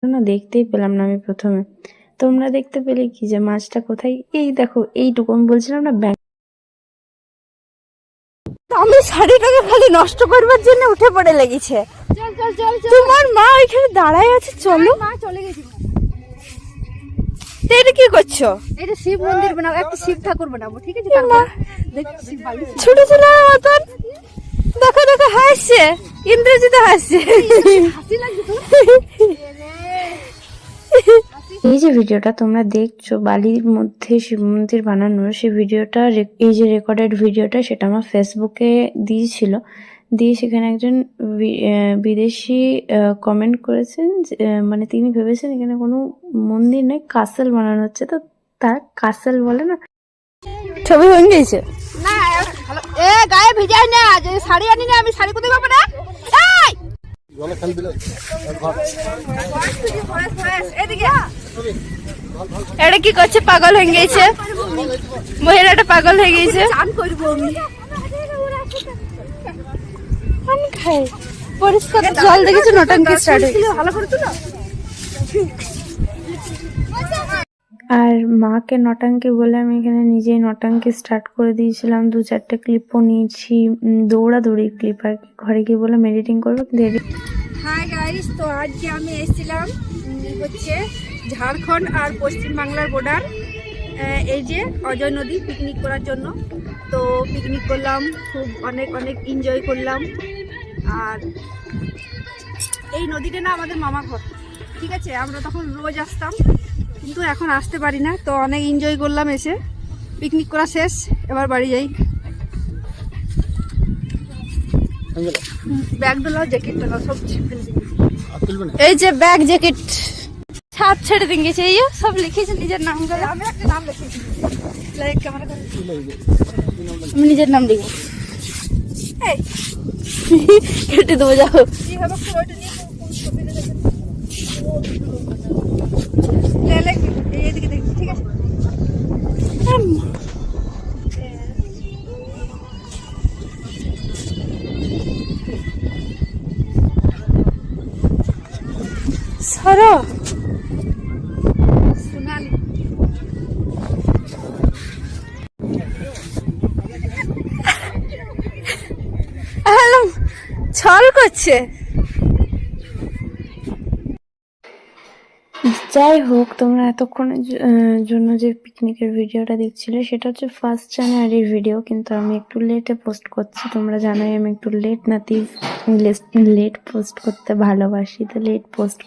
না দেখতেই পেলাম না আমি প্রথমে। তোমরা দেখতে পেলে কি যে মাছটা কোথায়? এই দেখো এইটুকু আমি বলছিলাম না আমি শাড়িটাকে খালি নষ্ট করবার জন্য উঠে পড়ে লেগেছে। চল চল চল চল, তোমার মা ওইখানে দাঁড়ায় আছে, চলো। মা চলে গেছি। তো এটা কি করছো? এটা শিব মন্দির বানাবো, একটা শিব ঠাকুর বানাবো, ঠিক আছে? তারপর দেখ শিব বালি ছোট ছোট মতন দেখো দেখো হাসছে, ইন্দ্রজিৎ হাসছে। হাসি লাগছে তো। এই যে ভিডিওটা তোমরা দেখছো বালির মধ্যে শিব মন্দির বানানোর, সেই ভিডিওটা এই যে রেকর্ডেড ভিডিওটা সেটা আমার ফেসবুকে দিয়েছিল। দিয়ে সেখানে একজন বিদেশি কমেন্ট করেছেন মানে তিনি ভেবেছেন এখানে কোনো মন্দির নয়, কাসেল বানানো হচ্ছে। তো তার কাসেল বলে না। ছবি হয়ে গেছে না ভালো এ গায়ে ভিজাই না, যে শাড়ি আনি না, আমি শাড়ি কোথায় পাবো না? এই জলে ফেল দিলে এদিকে এটা কি করছে? পাগল হয়ে গেছে মহিলাটা, পাগল হয়ে গেছে। চান করবো আমি। পান খায় পরিষ্কার জল দেখেছো, নটাঙ্কি স্টার্ট হয়ে গেছে। ভালো করে তুলো। আর মাকে নটাঙ্কি বলে আমি এখানে নিজেই নটাঙ্কি স্টার্ট করে দিয়েছিলাম। 2-4টে ক্লিপও নিয়েছি, দৌড়াদৌড়ি ক্লিপ আর কি। ঘরে গিয়ে বলে মেডিটিং করবো কিন্তু হাই গাইস, তো আজকে আমি এসেছিলাম হচ্ছে ঝাড়খণ্ড আর পশ্চিমবাংলার বর্ডার, এই যে অজয় নদী পিকনিক করার জন্য। তো পিকনিক করলাম, খুব অনেক অনেক এনজয় করলাম। আর এই নদীটা না আমাদের মামা ঘর, ঠিক আছে? আমরা তখন রোজ আসতাম, কিন্তু এখন আসতে পারি না। তো অনেক এনজয় করলাম এসে। পিকনিক করা শেষ, এবার বাড়ি যাই। ব্যাগ দিলাও, জ্যাকেট দিলাও, সব ফেলে দিই। এই যে ব্যাগ জ্যাকেট ছাদ ছেড়ে দিয়ে গেছে, এই যে সব লিখেছে নিজের নাম করে। আমি একটা নাম লিখেছি, ক্যামেরা করে। আমি নিজের নাম লিখি, এই কেটে দেবো, যাও। কি হবে ওইটা নিয়ে ছবি লে এইদিকে দেখি, ঠিক আছে? সরো সোনালি হ্যালো, ছল করছে। যাই হোক, তোমরা এতক্ষণের জন্য যে পিকনিকের ভিডিওটা দেখছিলে সেটা হচ্ছে 1 জানুয়ারির ভিডিও, কিন্তু আমি একটু লেটে পোস্ট করছি। তোমরা জানোই আমি একটু লেট পোস্ট করতে ভালোবাসি, তো লেট পোস্ট